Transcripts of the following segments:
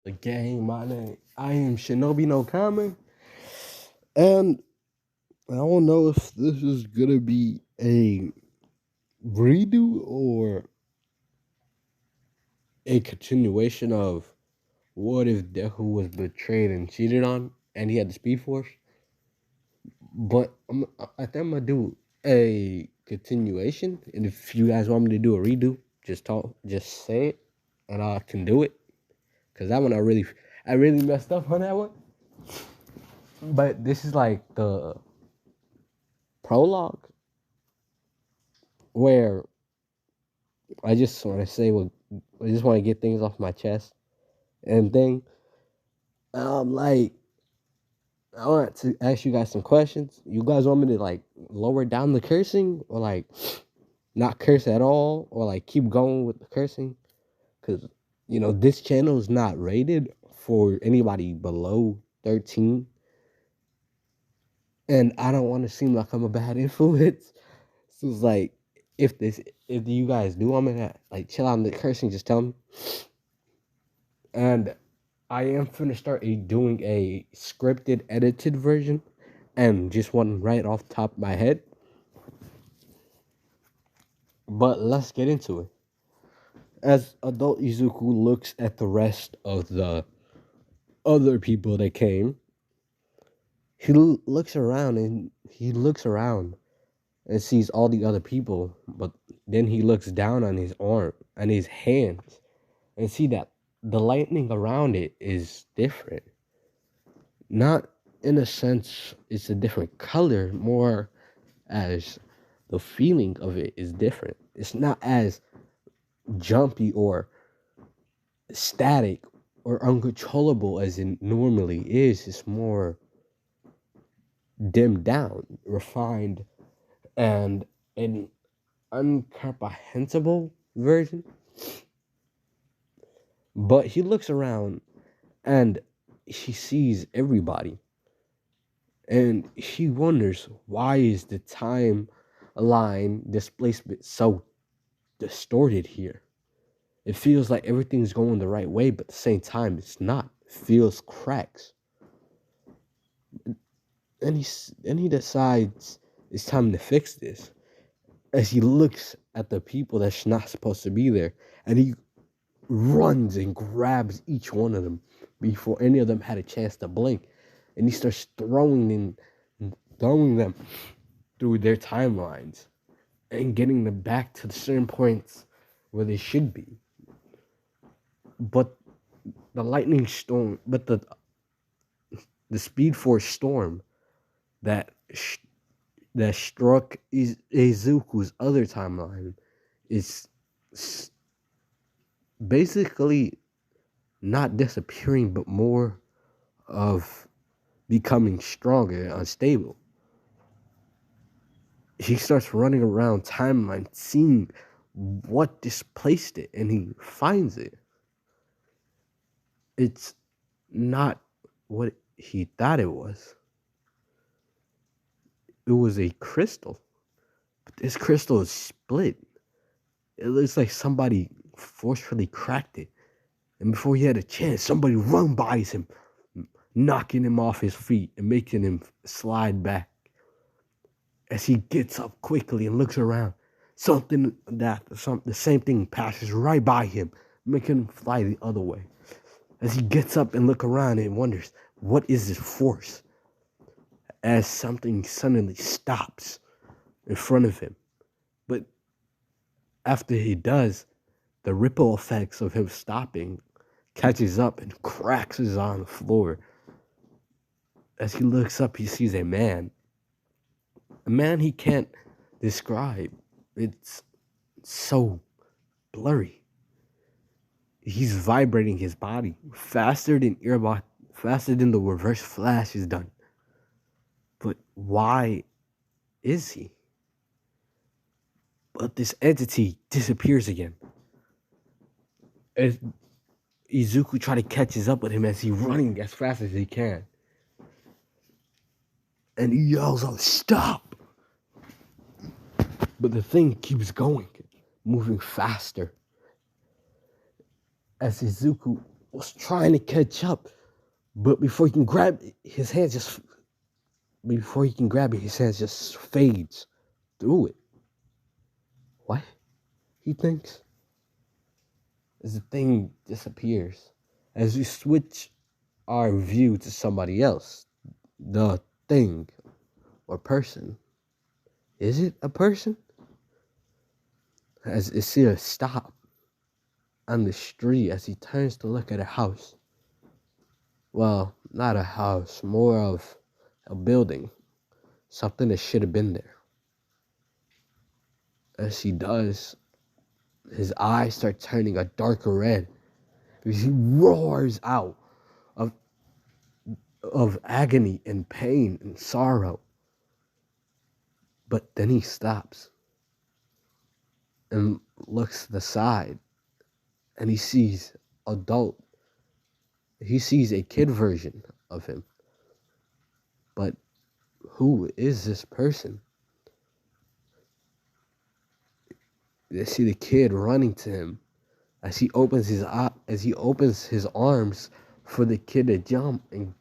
The gang, my name. I am Shinobi no Kame. And I don't know if this is gonna be a redo or a continuation of what if Deku was betrayed and cheated on and he had the Speed Force. But I think I'm gonna do a continuation. And if you guys want me to do a redo, just say it, and I can do it. Cause that one I really messed up on that one. But this is like the prologue where I just want to say what I just want to get things off my chest and thing. Like I want to ask you guys some questions. You guys want me to like lower down the cursing or like not curse at all or like keep going with the cursing? Because this channel is not rated for anybody below 13, and I don't want to seem like I'm a bad influence. So it's like if you guys do want me to like chill out on the cursing, just tell me. And I am finna start doing a scripted, edited version, and just one right off the top of my head. But let's get into it. As adult Izuku looks at the rest of the other people that came, he looks around and sees all the other people, but then he looks down on his arm and his hands and see that the lightning around it is different. Not in a sense it's a different color, more as the feeling of it is different. It's not as jumpy or static or uncontrollable as it normally is. It's more dimmed down, refined, and an incomprehensible version. But he looks around and he sees everybody. And he wonders, why is the time line displacement so distorted here? It feels like everything's going the right way, but at the same time, it's not. It feels cracks. And he decides it's time to fix this. As he looks at the people that's not supposed to be there, and he runs and grabs each one of them before any of them had a chance to blink, and he starts throwing them through their timelines and getting them back to the certain points where they should be. But the lightning storm, but the Speed Force storm that that struck Izuku's other timeline is basically not disappearing, but more of becoming stronger and unstable. He starts running around timeline, seeing what displaced it, and he finds it. It's not what he thought it was. It was a crystal, but this crystal is split. It looks like somebody forcefully cracked it, and before he had a chance, somebody run by him, knocking him off his feet and making him slide back. As he gets up quickly and looks around, the same thing passes right by him, making him fly the other way. As he gets up and look around and wonders, what is this force? As something suddenly stops in front of him. But after he does, the ripple effects of him stopping catches up and cracks on the floor. As he looks up, he sees a man he can't describe. It's so blurry. He's vibrating his body faster than the reverse flash is done. But why is he? But this entity disappears again. As Izuku tries to catch up with him as he's running as fast as he can. And he yells out, "Stop!" But the thing keeps going, moving faster. As Izuku was trying to catch up, but before he can grab it, his hand just fades through it. What? He thinks. As the thing disappears. As we switch our view to somebody else, the thing or person. Is it a person? As Isir stops on the street as he turns to look at a house. Well, not a house, more of a building. Something that should have been there. As he does, his eyes start turning a darker red. Because he roars out of agony and pain and sorrow. But then he stops and looks to the side and he sees adult. He sees a kid version of him. But who is this person? They see the kid running to him as he opens his arms for the kid to jump in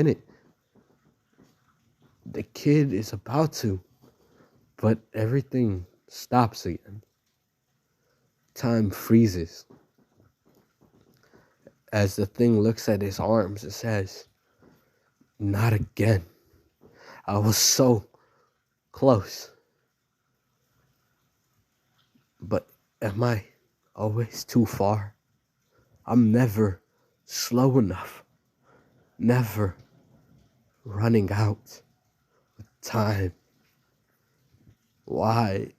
it. The kid is about to, but everything stops again. Time freezes. As the thing looks at his arms, it says, "Not again. I was so close. But am I always too far? I'm never slow enough. Never running out of time. Why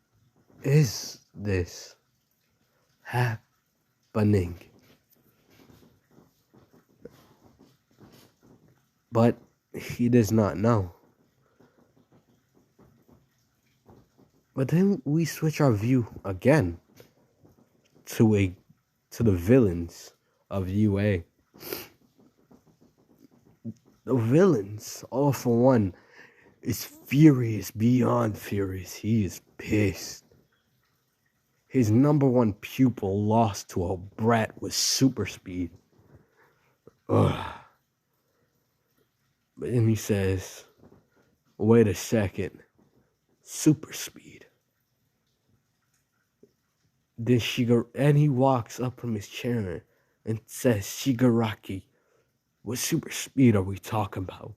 is this happening?" But he does not know. But then we switch our view again to the villains of UA. The villains, all for one, is furious beyond furious. He is pissed. His number one pupil lost to a brat with super speed. Ugh. But then he says, "Wait a second, super speed." Then he walks up from his chair and says, "Shigaraki, what super speed are we talking about?"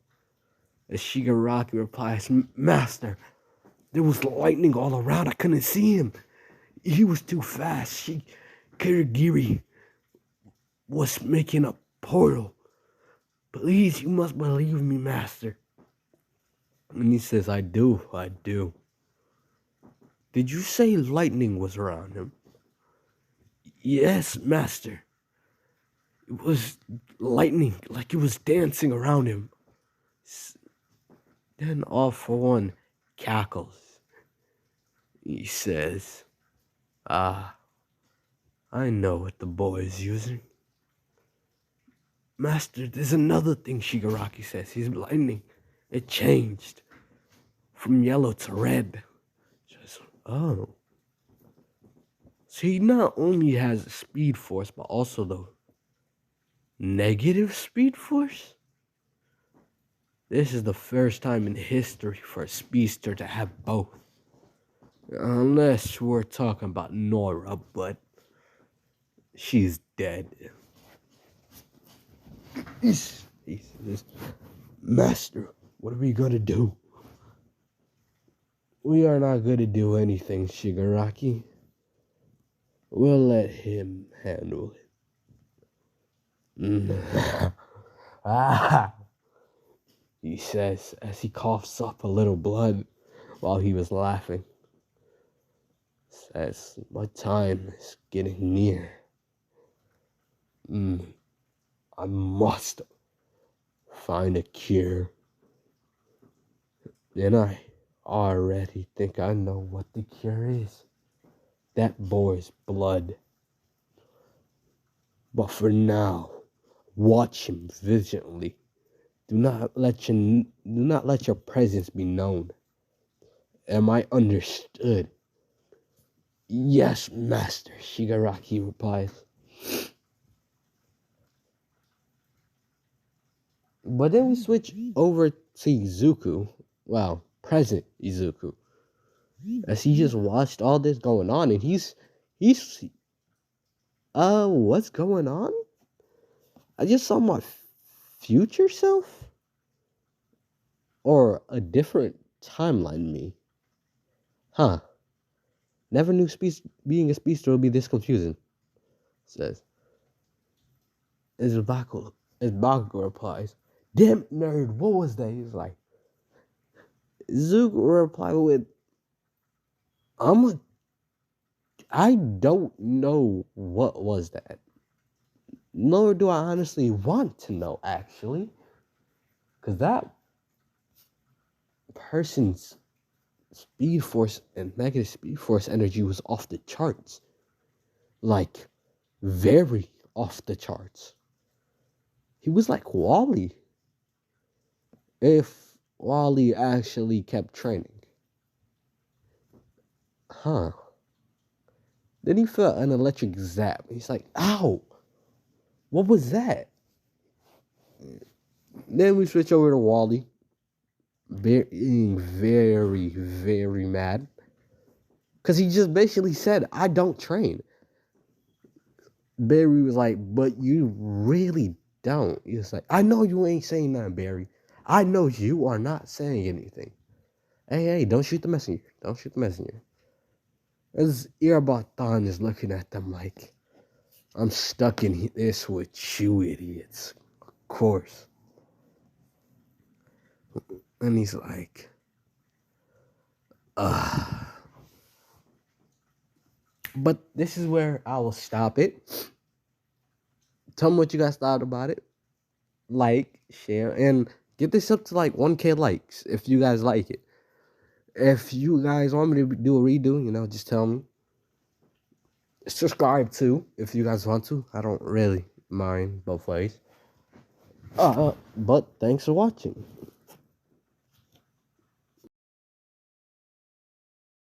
As Shigaraki replies, "Master, there was lightning all around. I couldn't see him. He was too fast. Kirigiri was making a portal. Please, you must believe me, Master." And he says, I do. "Did you say lightning was around him?" "Yes, Master. It was lightning, like it was dancing around him." Then All for One cackles. He says, "I know what the boy is using." "Master, there's another thing," Shigaraki says. "He's lightning. It changed from yellow to red." Just, oh. So he not only has a speed force, but also the negative speed force? This is the first time in history for a speedster to have both. Unless we're talking about Nora, but she's dead. He says, "Master, what are we gonna do?" "We are not gonna do anything, Shigaraki. We'll let him handle it." He says as he coughs up a little blood while he was laughing. Says, "My time is getting near. I must find a cure. And I already think I know what the cure is. That boy's blood. But for now, watch him vigilantly. Do not let your presence be known. Am I understood?" "Yes, Master," Shigaraki replies. But then we switch over to Izuku. Well, present Izuku. As he just watched all this going on, and he's what's going on? I just saw my future self? Or a different timeline me. Huh. Never knew being a speedster would be this confusing. Says. As Bakugo replies, damn nerd, what was that? He's like, Zuko replied with, I don't know what was that. Nor do I honestly want to know, actually. Because that person's speed force and negative speed force energy was off the charts. Like, very off the charts. He was like Wally. If Wally actually kept training. Huh. Then he felt an electric zap. He's like, ow! What was that? Then we switch over to Wally. Being very, very mad. Because he just basically said, I don't train. Barry was like, but you really don't. He was like, I know you ain't saying nothing, Barry. I know you are not saying anything. Hey, don't shoot the messenger. Don't shoot the messenger. As Irabotan is looking at them like, I'm stuck in this with you idiots. Of course. And he's like, But this is where I will stop it. Tell me what you guys thought about it. Like, share, and get this up to like 1K likes if you guys like it. If you guys want me to do a redo, just tell me. Subscribe too if you guys want to. I don't really mind both ways. But thanks for watching.